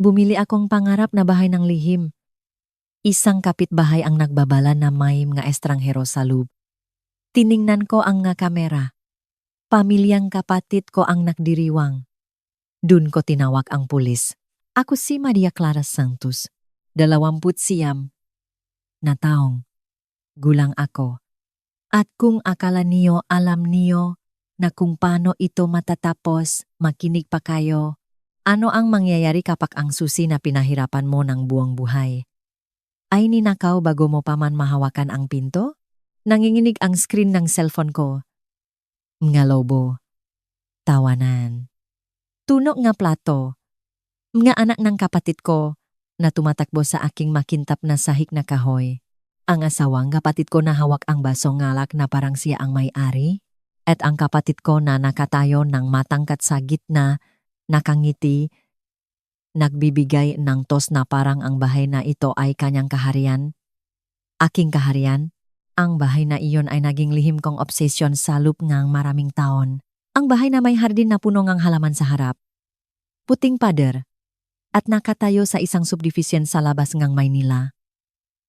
Bumili akong pangarap na bahay ng lihim. Isang kapitbahay ang nagbabala na may mga estranghero sa loob. Tiningnan ko ang nga kamera. Pamilyang kapatid ko ang nagdiriwang. Dun ko tinawag ang pulis. Ako si Maria Clara Santos, 29 na taong. Gulang ako. At kung akala niyo alam niyo na kung paano ito matatapos, makinig pa kayo. Ano ang mangyayari kapag ang susi na pinahirapan mo ng buong buhay ay ninakaw bago mo pa man mahawakan ang pinto? Nanginginig ang screen ng cellphone ko. Nga lobo. Tawanan. Tunog nga plato. Mga anak ng kapatid ko na tumatakbo sa aking makintap na sahig na kahoy. Ang asawang kapatid ko na hawak ang basong ngalak na parang siya ang may-ari. At ang kapatid ko na nakatayo ng matangkat sa gitna, nakangiti, nagbibigay ng tos na parang ang bahay na ito ay kanyang kaharian. Aking kaharian, ang bahay na iyon ay naging lihim kong obsesyon sa loop ngang maraming taon. Ang bahay na may hardin na puno ngang halaman sa harap. Puting pader. At nakatayo sa isang subdivision sa labas ngang Maynila.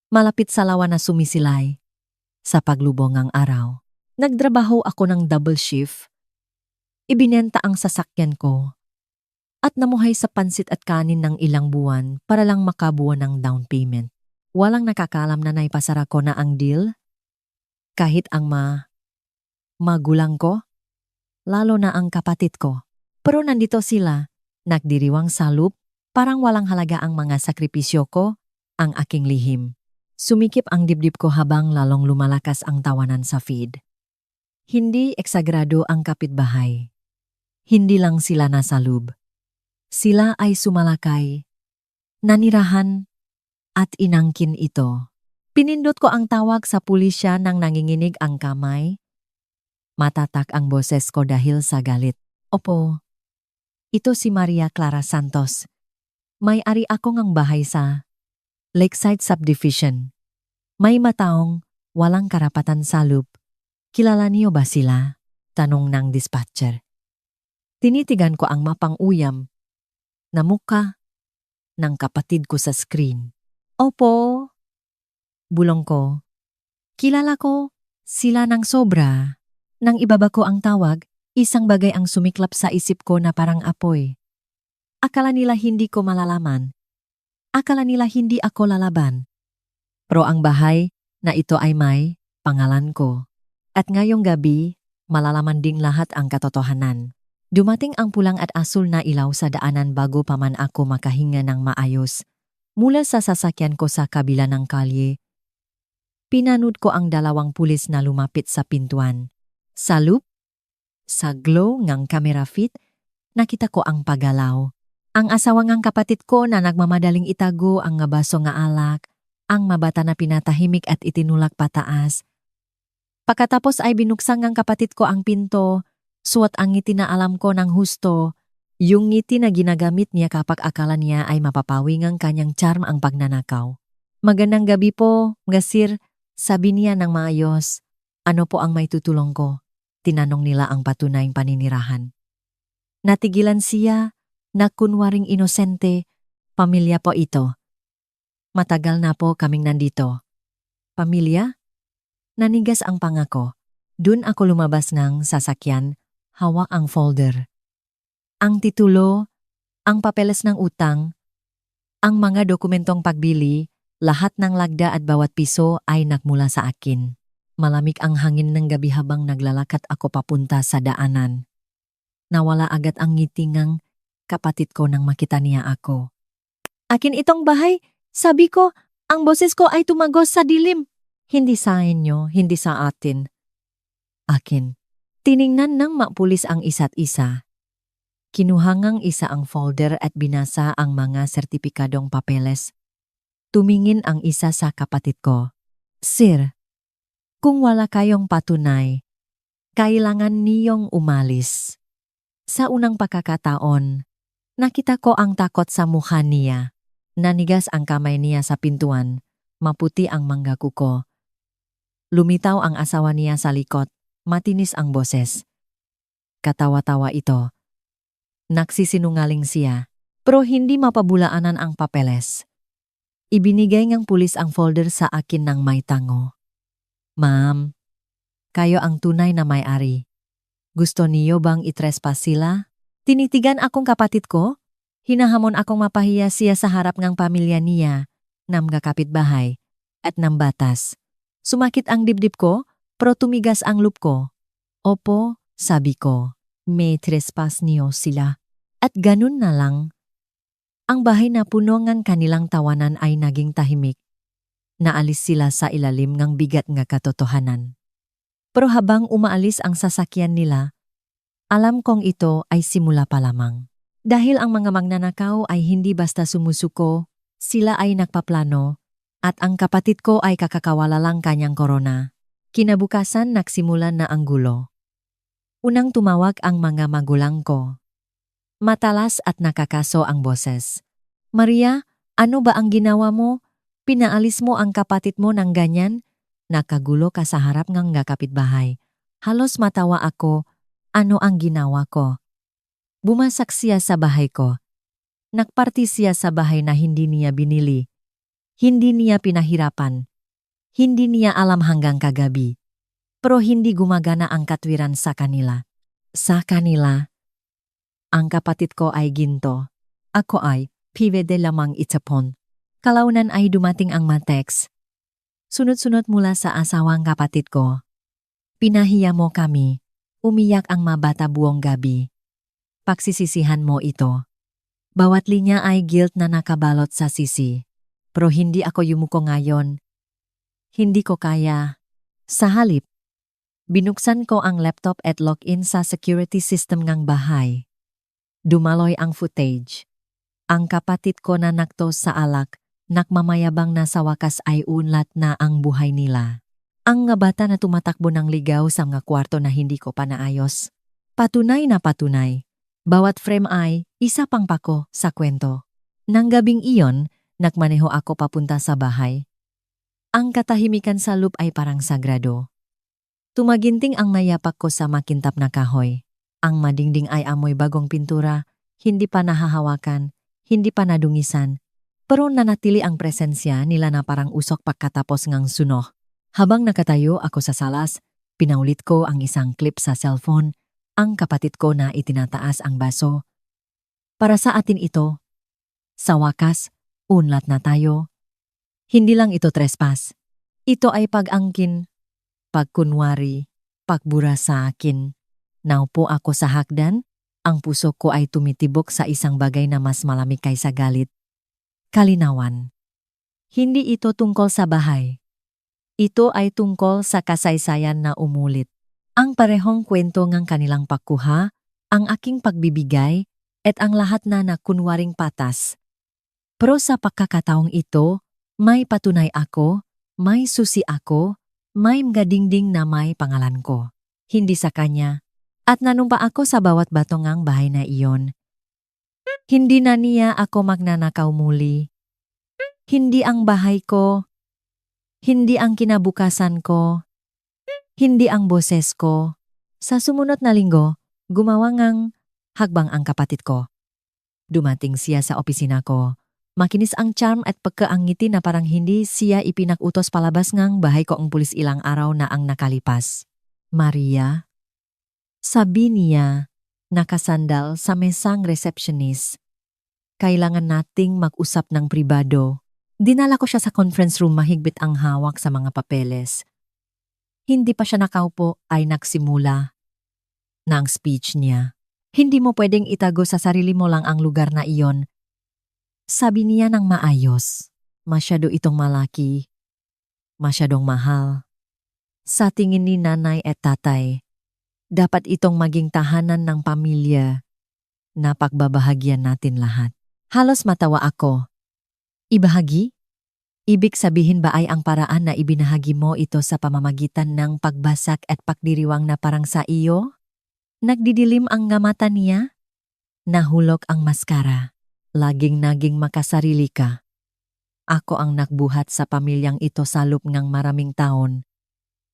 Malapit sa lawa na sumisilay. Sa paglubong ngang araw. Nagtrabaho ako ng double shift. Ibinenta ang sasakyan ko. At namuhay sa pansit at kanin ng ilang buwan para lang makabuo ng down payment. Walang nakakalam na naipasara ko na ang deal. Kahit ang magulang ko, lalo na ang kapatid ko. Pero nandito sila, nagdiriwang sa loop, parang walang halaga ang mga sakripisyo ko, ang aking lihim. Sumikip ang dibdib ko habang lalong lumalakas ang tawanan sa feed. Hindi eksagrado ang kapitbahay. Hindi lang sila nasa loob. Sila ay sumalakay, nanirahan, at inangkin ito. Pinindot ko ang tawag sa pulisya nang nanginginig ang kamay. Matatak ang boses ko dahil sa galit. Opo, ito si Maria Clara Santos. May-ari ako ngang bahay sa Lakeside Subdivision. May mataong walang karapatan sa loop. Kilala niyo ba sila? Tanong ng dispatcher. Tinitigan ko ang mapang uyam na muka ng kapatid ko sa screen. Opo, bulong ko. Kilala ko sila ng sobra. Nang ibaba ko ang tawag, isang bagay ang sumiklap sa isip ko na parang apoy. Akala nila hindi ko malalaman. Akala nila hindi ako lalaban. Pero ang bahay na ito ay may pangalan ko. At ngayong gabi, malalaman ding lahat ang katotohanan. Dumating ang pulang at asul na ilaw sa daanan bago pa man ako makahinga ng maayos. Mula sa sasakyan ko sa kabila ng kalye, pinanood ko ang dalawang pulis na lumapit sa pintuan. Sa loop, sa glow ng camera feed, nakita ko ang pagalaw. Ang asawang ang kapatid ko na nagmamadaling itago ang nga baso nga alak, ang mabata na pinatahimik at itinulak pataas. Pagkatapos ay binuksan ng kapatid ko ang pinto, suwat ang ngiti na alam ko ng husto, yung ngiti na ginagamit niya kapag akala niya ay mapapawi ng kanyang charm ang pagnanakaw. Magandang gabi po, mga sir, sabi niya ng maayos. Ano po ang may tutulong ko? Tinanong nila ang patunayang paninirahan. Natigilan siya, na kunwaring inosente, pamilya po ito. Matagal na po kaming nandito. Pamilya? Nanigas ang pangako. Dun ako lumabas ng sasakyan, hawak ang folder. Ang titulo, ang papeles ng utang, ang mga dokumentong pagbili, lahat ng lagda at bawat piso ay nagmula sa akin. Malamig ang hangin ng gabi habang naglalakad ako papunta sa daanan. Nawala agad ang ngiti ng kapatid ko nang makita niya ako. Akin itong bahay, sabi ko, ang boses ko ay tumagos sa dilim. Hindi sa inyo, hindi sa atin. Akin. Tiningnan ng mapulis ang isa't isa. Kinuhangang isa ang folder at binasa ang mga sertipikadong papeles. Tumingin ang isa sa kapatid ko. Sir, kung wala kayong patunay, kailangan niyong umalis. Sa unang pagkakataon, nakita ko ang takot sa mukha niya. Nanigas ang kamay niya sa pintuan, maputi ang mangga kuko. Lumitaw ang asawa niya sa likod, matinis ang boses. Katawa-tawa ito. Nagsisinungaling siya. Pero hindi mapabulaanan ang papeles. Ibinigay ngang pulis ang folder sa akin ng may tango. Ma'am, kayo ang tunay na may-ari. Gusto niyo bang itrespass sila? Tinitigan akong kapatid ko. Hinahamon akong mapahiya siya sa harap ng pamilya niya, ng kapitbahay, at ng batas. Sumakit ang dibdib ko, pero tumigas ang loob ko. Opo, sabi ko, may trespass niyo sila. At ganun na lang. Ang bahay na puno ngang kanilang tawanan ay naging tahimik. Naalis sila sa ilalim ng bigat nga katotohanan. Pero habang umaalis ang sasakyan nila, alam kong ito ay simula pa lamang. Dahil ang mga magnanakaw ay hindi basta sumusuko, sila ay nagpaplano, at ang kapatid ko ay kakakawala lang kanyang korona. Kinabukasan nagsimulan na ang gulo. Unang tumawag ang mga magulang ko. Matalas at nakakaso ang boses. Maria, ano ba ang ginawa mo? Pinaalis mo ang kapatid mo ng ganyan? Nakagulo ka sa harap ng kapitbahay. Halos matawa ako. Ano ang ginawa ko? Bumasak siya sa bahay ko. Nagparty siya sa bahay na hindi niya binili. Hindi niya pinahirapan. Hindi niya alam hanggang kagabi. Pero hindi gumagana ang katwiran sa kanila. Sa kanila, ang kapatid ko ay ginto. Ako ay pivede lamang itapon. Kalaunan ay dumating ang matex. Sunod-sunod mula sa asawang kapatid ko. Pinahiya mo kami. Umiyak ang mabata buong gabi. Pagsisisihan mo ito. Bawat linya ay guilt na nakabalot sa sisi. Pero hindi ako yumuko ngayon. Hindi ko kaya. Sa halip, binuksan ko ang laptop at login sa security system ng bahay. Dumaloy ang footage. Ang kapatid ko na naktos sa alak, nakmamayabang na sa wakas ay unlat na ang buhay nila. Ang nga bata na tumatakbo ng ligaw sa mga kwarto na hindi ko pa naayos. Patunay na patunay. Bawat frame ay isa pang pako sa kwento. Nang gabing iyon, nagmaneho ako papunta sa bahay. Ang katahimikan sa loop ay parang sagrado. Tumaginting ang mayapak ko sa makintab na kahoy. Ang madingding ay amoy bagong pintura, hindi pa nahahawakan, hindi pa nadungisan, pero nanatili ang presensya nila na parang usok pagkatapos ngang suno. Habang nakatayo ako sa salas, pinaulit ko ang isang clip sa cellphone, ang kapatid ko na itinataas ang baso. Para sa atin ito. Sa wakas, unlat na tayo. Hindi lang ito trespass. Ito ay pag-angkin, pagkunwari, pagbura sa akin. Naupo ako sa hagdan, ang puso ko ay tumitibok sa isang bagay na mas malamig kaysa galit. Kalinawan. Hindi ito tungkol sa bahay. Ito ay tungkol sa kasaysayan na umulit. Ang parehong kwento ng kanilang pagkuha, ang aking pagbibigay, at ang lahat na nakunwaring patas. Pero sa pagkakataong ito, may patunay ako, may susi ako, may gadingding na may pangalan ko. Hindi sa kanya. At nanumpa ako sa bawat batongang bahay na iyon. Hindi na niya ako magnanakaw muli. Hindi ang bahay ko. Hindi ang kinabukasan ko. Hindi ang boses ko. Sa sumunod na linggo, gumawa ngang hagbang ang kapatid ko. Dumating siya sa opisina ko. Makinis ang charm at pagkaangiti na parang hindi siya ipinag-utos palabas ngang bahay ko ang pulis ilang araw na ang nakalipas. Maria? Sabi niya, nakasandal sa mesang receptionist. Kailangan nating mag-usap ng pribado. Dinala ko siya sa conference room, mahigpit ang hawak sa mga papeles. Hindi pa siya nakaupo ay nagsimula na ang speech niya. Hindi mo pwedeng itago sa sarili mo lang ang lugar na iyon. Sabi niya ng maayos. Masyado itong malaki. Masyadong mahal. Sa tingin ni nanay at tatay, dapat itong maging tahanan ng pamilya na pagbabahagyan natin lahat. Halos matawa ako. Ibahagi? Ibig sabihin ba ay ang paraan na ibinahagi mo ito sa pamamagitan ng pagbasak at pagdiriwang na parang sa iyo? Nagdidilim ang nga mata niya? Nahulog ang maskara. Laging naging makasarili ka. Ako ang nagbuhat sa pamilyang ito sa loob ng maraming taon.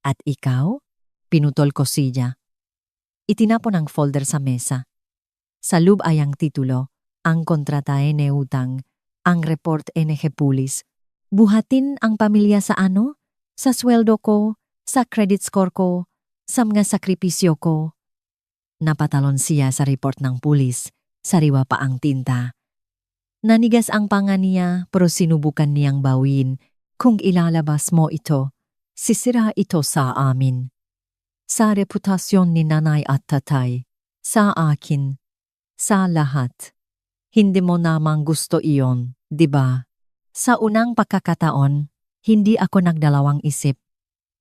At ikaw? Pinutol ko siya. Itinapon ang folder sa mesa. Sa loob ay ang titulo, ang kontratae ne utang, ang report NG Pulis. Buhatin ang pamilya sa ano? Sa sweldo ko, sa credit score ko, sa mga sakripisyo ko. Napatalon siya sa report ng pulis, sariwa pa ang tinta. Nanigas ang panga niya pero sinubukan niyang bawin. Kung ilalabas mo ito, sisira ito sa amin. Sa reputasyon ni nanay at tatay, sa akin, sa lahat. Hindi mo namang gusto iyon, di ba? Sa unang pagkakataon, hindi ako nagdalawang isip.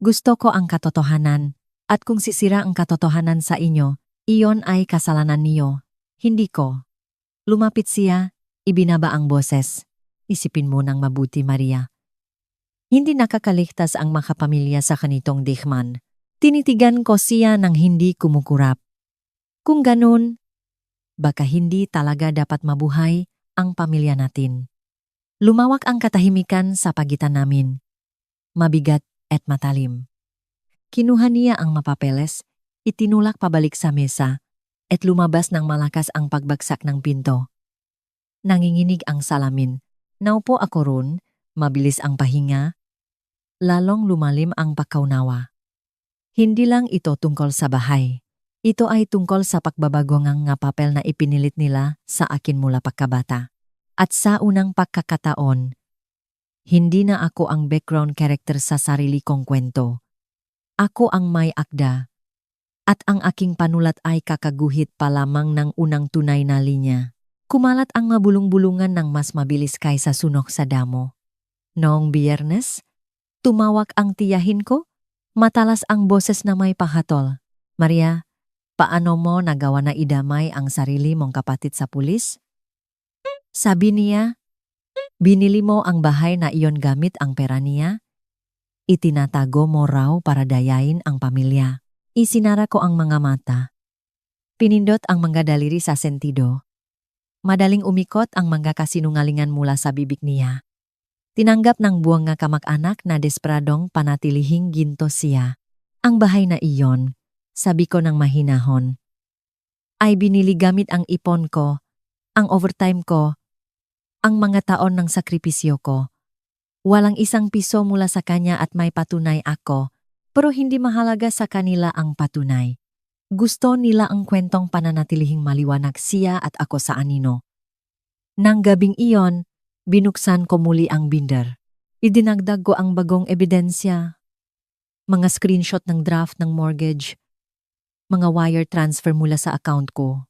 Gusto ko ang katotohanan, at kung sisira ang katotohanan sa inyo, iyon ay kasalanan niyo, hindi ko. Lumapit siya, ibinaba ang boses. Isipin mo ng mabuti, Maria. Hindi nakakaligtas ang makapamilya sa kanitong dikman. Tinitigan ko siya ng hindi kumukurap. Kung ganun, baka hindi talaga dapat mabuhay ang pamilya natin. Lumawak ang katahimikan sa pagitan namin. Mabigat at matalim. Kinuha niya ang mapapeles, itinulak pabalik sa mesa, at lumabas ng malakas ang pagbagsak ng pinto. Nanginginig ang salamin. Naupo ako ron, mabilis ang pahinga, lalong lumalim ang pagkaunawa. Hindi lang ito tungkol sa bahay. Ito ay tungkol sa pagbabago ng nga papel na ipinilit nila sa akin mula pagkabata. At sa unang pagkakataon, hindi na ako ang background character sa sarili kong kwento. Ako ang may akda. At ang aking panulat ay kakaguhit pa lamang ng unang tunay na linya. Kumalat ang mabulong-bulungan ng mas mabilis kaysa sunok sa damo. Noong Biyernes, tumawag ang tiyahin ko. Matalas ang boses na may pahatol. Maria, paano mo nagawa na idamay ang sarili mong kapatid sa pulis? Sabi niya, binili mo ang bahay na iyon gamit ang pera niya? Itinatago mo raw para dayain ang pamilya. Isinara ko ang mga mata. Pinindot ang mga daliri sa sentido. Madaling umikot ang mga kasinungalingan mula sa bibig niya. Tinanggap ng buwang nga kamag-anak na desperadong panatilihing ginto siya. Ang bahay na iyon, sabi ko ng mahinahon, ay binili gamit ang ipon ko, ang overtime ko, ang mga taon ng sakripisyo ko. Walang isang piso mula sa kanya at may patunay ako, pero hindi mahalaga sa kanila ang patunay. Gusto nila ang kwentong pananatilihing maliwanag siya at ako sa anino. Nang gabing iyon, binuksan ko muli ang binder. Idinagdag ko ang bagong ebidensya. Mga screenshot ng draft ng mortgage. Mga wire transfer mula sa account ko.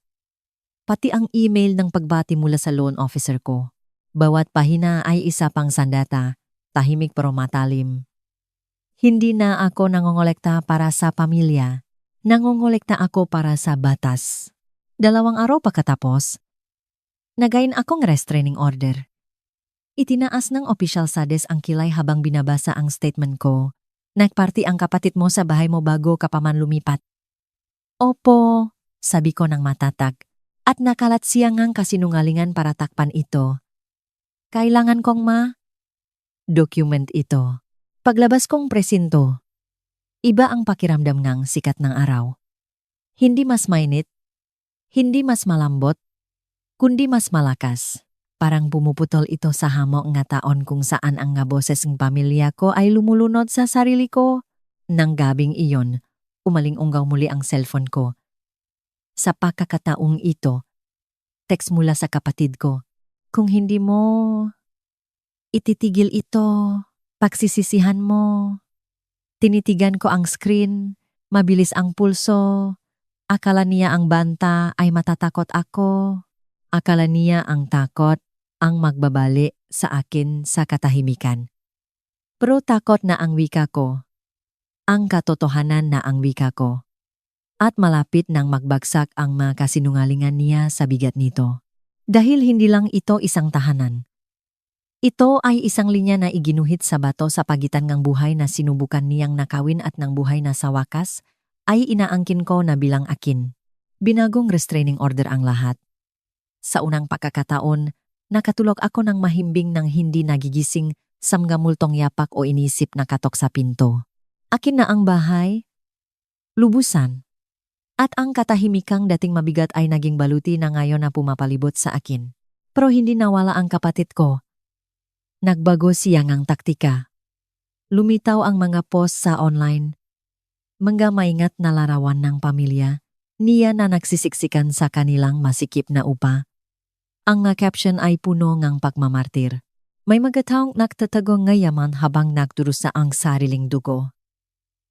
Pati ang email ng pagbati mula sa loan officer ko. Bawat pahina ay isa pang sandata. Tahimik pero matalim. Hindi na ako nangongolekta para sa pamilya. Nangongolekta ako para sa batas. 2 araw pagkatapos, nagain akong restraining order. Itinaas ng opisyal sa desk ang kilay habang binabasa ang statement ko. Nagparty ang kapatid mo sa bahay mo bago ka pa man lumipat. Opo, sabi ko ng matatag. At nakalat siya ngang kasinungalingan para takpan ito. Kailangan kong document ito. Paglabas kong presinto, iba ang pakiramdam ng sikat ng araw. Hindi mas mainit, hindi mas malambot, kundi mas malakas. Parang pumuputol ito sa hamok nga taon kung saan ang nga boses ng pamilya ko ay lumulunod sa sarili ko. Nang gabing iyon, umaling-unggaw muli ang cellphone ko. Sa pagkakataong ito, text mula sa kapatid ko. Kung hindi mo ititigil ito, pagsisisihan mo. Tinitigan ko ang screen, mabilis ang pulso. Akala niya ang banta ay matatakot ako. Akala niya ang takot ang magbabali sa akin sa katahimikan. Pero takot na ang wika ko. Ang katotohanan na ang wika ko. At malapit nang magbagsak ang mga kasinungalingan niya sa bigat nito. Dahil hindi lang ito isang tahanan. Ito ay isang linya na iginuhit sa bato sa pagitan ng buhay na sinubukan niyang nakawin at ng buhay na sa wakas ay inaangkin ko na bilang akin. Binagong restraining order ang lahat. Sa unang pagkakataon, nakatulog ako ng mahimbing nang hindi nagigising sa mga multong yapak o inisip na katok sa pinto. Akin na ang bahay, lubusan. At ang katahimikang dating mabigat ay naging baluti na ngayon na pumapalibot sa akin. Pero hindi nawala ang kapatid ko. Nagbago siya ngang taktika. Lumitaw ang mga post sa online. Mga maingat na larawan ng pamilya, niya na nagsisiksikan sa kanilang masikip na upa. Ang nga caption ay puno ngang pagmamartir. May mga taong nagtatago ngayaman habang nagdurusa ang sariling dugo.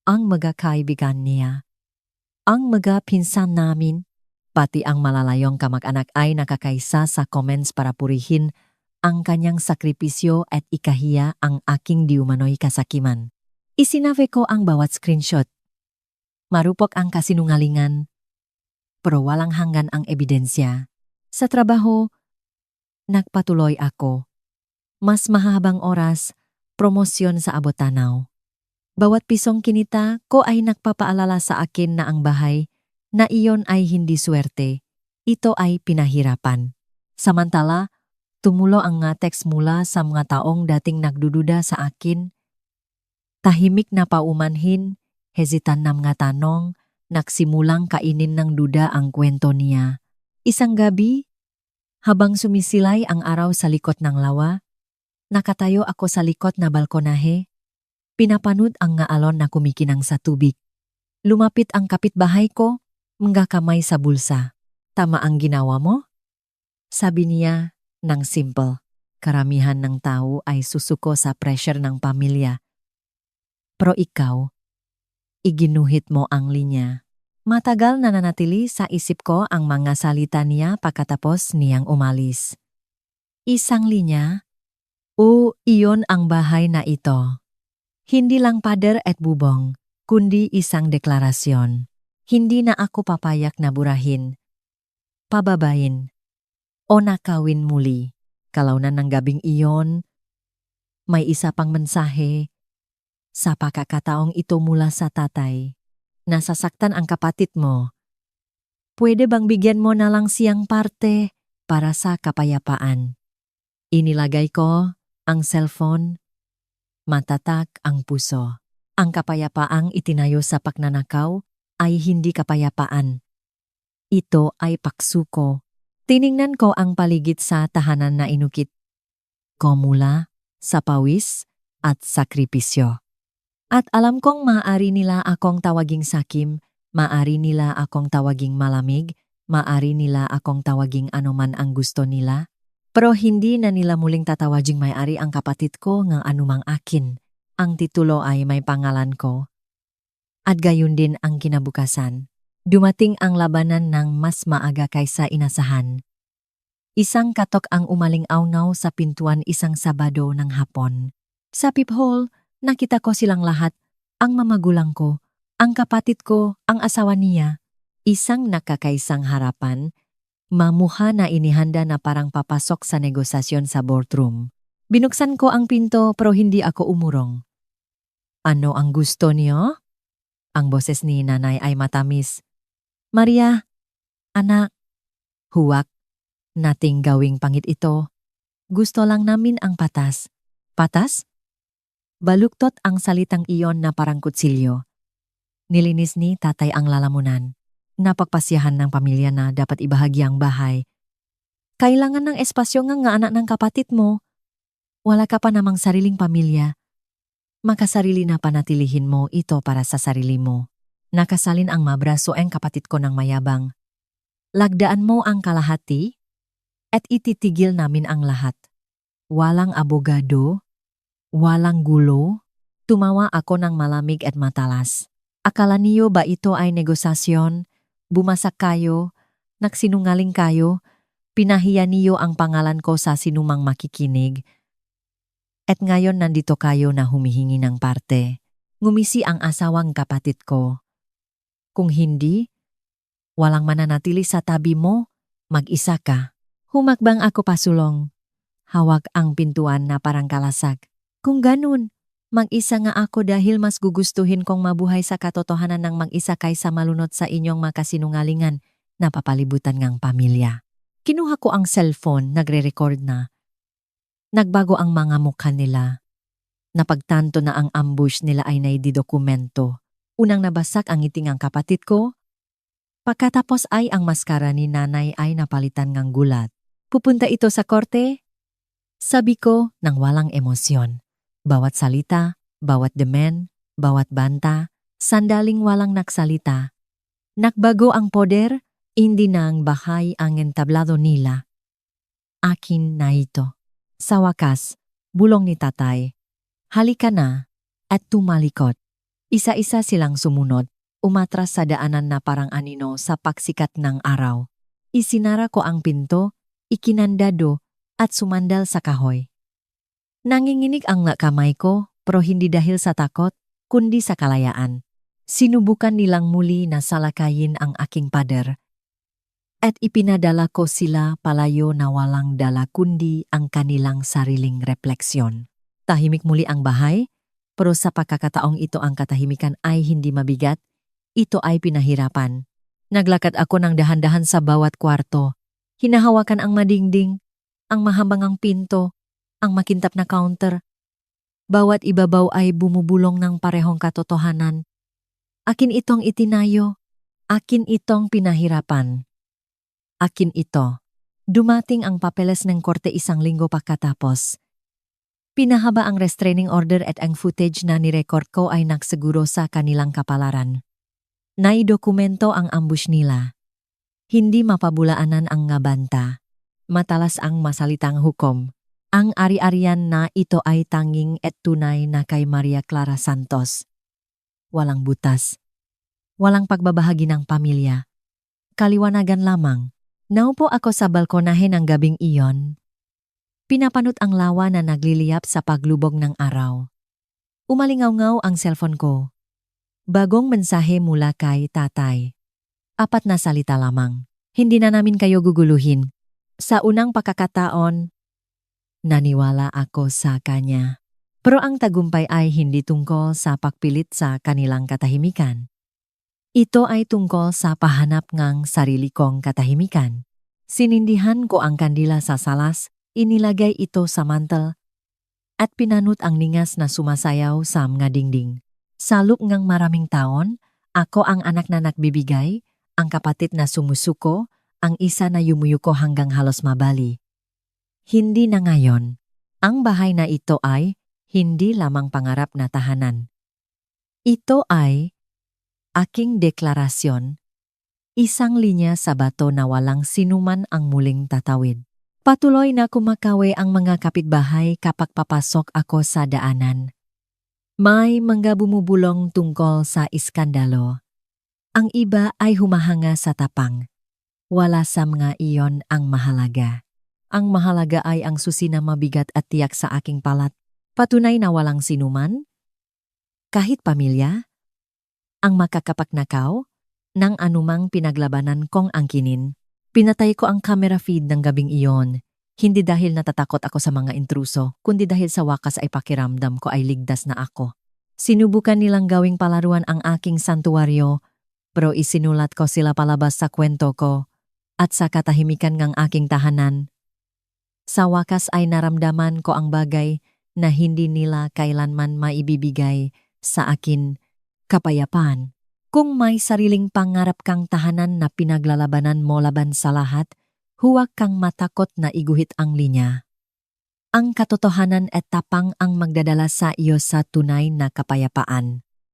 Ang mga kaibigan niya. Ang mga pinsan namin, pati ang malalayong kamag-anak ay nakakaisa sa comments para purihin ang kanyang sakripisyo at ikahiya ang aking diumano'y kasakiman. Isinabi ko ang bawat screenshot. Marupok ang kasinungalingan, pero walang hanggan ang ebidensya. Sa trabaho, nagpatuloy ako. Mas mahabang oras, promosyon sa abot tanaw. Bawat pisong kinita ko ay nagpapaalala sa akin na ang bahay na iyon ay hindi swerte. Ito ay pinahirapan. Samantala, tumulo ang nga text mula sa mga taong dating nagdududa sa akin. Tahimik na paumanhin, hesitan na mga tanong, nagsimulang kainin ng duda ang kwento niya. Isang gabi, habang sumisilay ang araw sa likod ng lawa, nakatayo ako sa likod na balkonahe. Pinapanood ang nga alon na kumikinang sa tubig. Lumapit ang kapitbahay ko, mga kamay sa bulsa. Tama ang ginawa mo? Sabi niya ng simple. Karamihan ng tao ay susuko sa pressure ng pamilya. Pero ikaw, iginuhit mo ang linya. Matagal na nanatili sa isip ko ang mga salita niya pagkatapos niyang umalis. Isang linya? Iyon ang bahay na ito. Hindi lang pader at bubong, kundi isang deklarasyon. Hindi na ako papayak na burahin, pababain, o nakawin muli. Kalaunan ng gabing iyon, may isa pang mensahe. Sa pagkakataong ito mula sa tatay, nasasaktan ang kapatid mo. Pwede bang bigyan mo na lang siyang parte para sa kapayapaan? Inilagay ko ang cellphone. Matatak ang puso. Ang kapayapaang itinayo sa pagnanakaw ay hindi kapayapaan. Ito ay paksuko. Tiningnan ko ang paligid sa tahanan na inukit ko mula sa pawis at sakripisyo. At alam kong maaari nila akong tawaging sakim, maaari nila akong tawaging malamig, maaari nila akong tawaging anuman ang gusto nila. Pero hindi na nila muling tatawaging may-ari ang kapatid ko ng anumang akin. Ang titulo ay may pangalan ko. At gayon din ang kinabukasan. Dumating ang labanan ng mas maaga kaysa inasahan. Isang katok ang umaling-awnaw sa pintuan isang Sabado ng hapon. Sa peephole, nakita ko silang lahat, ang mamagulang ko, ang kapatid ko, ang asawa niya. Isang nakakaisang harapan, mamuha na inihanda na parang papasok sa negosasyon sa boardroom. Binuksan ko ang pinto pero hindi ako umurong. Ano ang gusto niyo? Ang boses ni nanay ay matamis. Maria, anak, huwag, nating gawing pangit ito. Gusto lang namin ang patas. Patas? Baluktot ang salitang iyon na parang kutsilyo. Nilinis ni tatay ang lalamunan. Napagpasyahan ng pamilya na dapat ibahagi ang bahay. Kailangan ng espasyo nga anak ng kapatid mo. Wala ka pa namang sariling pamilya. Makasarili na panatilihin mo ito para sa sarili mo. Nakasalin ang mabraso ang kapatid ko ng mayabang. Lagdaan mo ang kalahati at ititigil namin ang lahat. Walang abogado, walang gulo. Tumawa ako ng malamig at matalas. Akala niyo ba ito ay negosasyon? Bumasak kayo, nagsinungaling kayo, pinahiya niyo ang pangalan ko sa sinumang makikinig. At ngayon nandito kayo na humihingi ng parte. Ngumisi ang asawang kapatid ko. Kung hindi, walang mananatili sa tabi mo, mag-isa ka. Humakbang ako pasulong. Hawak ang pintuan na parang kalasag. Kung ganun, mag-isa nga ako dahil mas gugustuhin kong mabuhay sa katotohanan ng mag-isa kaysa malunod sa inyong makasinungalingan na papalibutan ngang pamilya. Kinuha ko ang cellphone, nagre-record na. Nagbago ang mga mukha nila. Napagtanto na ang ambush nila ay naididokumento. Unang nabasak ang ngiting ang kapatid ko. Pagkatapos ay ang maskara ni nanay ay napalitan ngang gulat. Pupunta ito sa korte? Sabi ko nang walang emosyon. Bawat salita, bawat demen, bawat banta, sandaling walang naksalita. Nakbago ang poder, hindi na ang bahay ang entablado nila. Akin na ito. Sa wakas, bulong ni tatay. Halika na, at tumalikod. Isa-isa silang sumunod, umatras sa daanan na parang anino sa paksikat ng araw. Isinara ko ang pinto, ikinandado, at sumandal sa kahoy. Nanginginig ang kamay ko, pero hindi dahil sa takot, kundi sa kalayaan. Sinubukan nilang muli na salakayin ang aking pader. At ipinadala ko sila palayo na walang dala kundi ang kanilang sariling refleksyon. Tahimik muli ang bahay, pero sa pagkakataong ito ang katahimikan ay hindi mabigat, ito ay pinahirapan. Naglakad ako ng dahan-dahan sa bawat kwarto. Hinahawakan ang madingding, ang mahambangang pinto, ang makintap na counter. Bawat ibabaw ay bumubulong ng parehong katotohanan. Akin itong itinayo, akin itong pinahirapan. Akin ito. Dumating ang papeles ng korte 1 linggo pagkatapos. Pinahaba ang restraining order at ang footage na nirecord ko ay nakseguro sa kanilang kapalaran. Naidokumento ang ambush nila. Hindi mapabulaanan ang ngabanta. Matalas ang masalitang hukom. Ang ari-arian na ito ay tanging at tunay na kay Maria Clara Santos. Walang butas. Walang pagbabahagi ng pamilya. Kaliwanagan lamang. Naupo ako sa balkonahe ng gabing iyon. Pinapanot ang lawa na nagliliyap sa paglubog ng araw. Umalingaw-ngaw ang cellphone ko. Bagong mensahe mula kay tatay. 4 na salita lamang. Hindi na namin kayo guguluhin. Sa unang pagkakataon, naniwala ako sa kanya. Pero ang tagumpay ay hindi tungkol sa pagpilit sa kanilang katahimikan. Ito ay tungkol sa pahanap ng sarili kong katahimikan. Sinindihan ko ang kandila sa salas, inilagay ito sa mantel, at pinanut ang ningas na sumasayaw sa mga dingding. Sa loob ng maraming taon, ako ang anak na nagbibigay, ang kapatid na sumusuko, ang isa na yumuyuko hanggang halos mabali. Hindi na ngayon. Ang bahay na ito ay hindi lamang pangarap na tahanan. Ito ay aking deklarasyon, 1 linya sa bato na walang sinuman ang muling tatawid. Patuloy na kumakawi ang mga kapitbahay kapag papasok ako sa daanan. May mga bumubulong tungkol sa iskandalo. Ang iba ay humahanga sa tapang. Wala sa mga iyon ang mahalaga. Ang mahalaga ay ang susi na mabigat at tiyak sa aking palat. Patunay na walang sinuman, kahit pamilya, ang makakapagnakaw ng anumang pinaglabanan kong angkinin. Pinatay ko ang camera feed ng gabing iyon, hindi dahil natatakot ako sa mga intruso, kundi dahil sa wakas ay pakiramdam ko ay ligtas na ako. Sinubukan nilang gawing palaruan ang aking santuwaryo, pero isinulat ko sila palabas sa kwento ko at sa katahimikan ng aking tahanan. Sa wakas ay naramdaman ko ang bagay na hindi nila kailanman maibibigay sa akin, kapayapaan. Kung may sariling pangarap kang tahanan na pinaglalabanan mo laban sa lahat, huwag kang matakot na iguhit ang linya. Ang katotohanan at tapang ang magdadala sa iyo sa tunay na kapayapaan.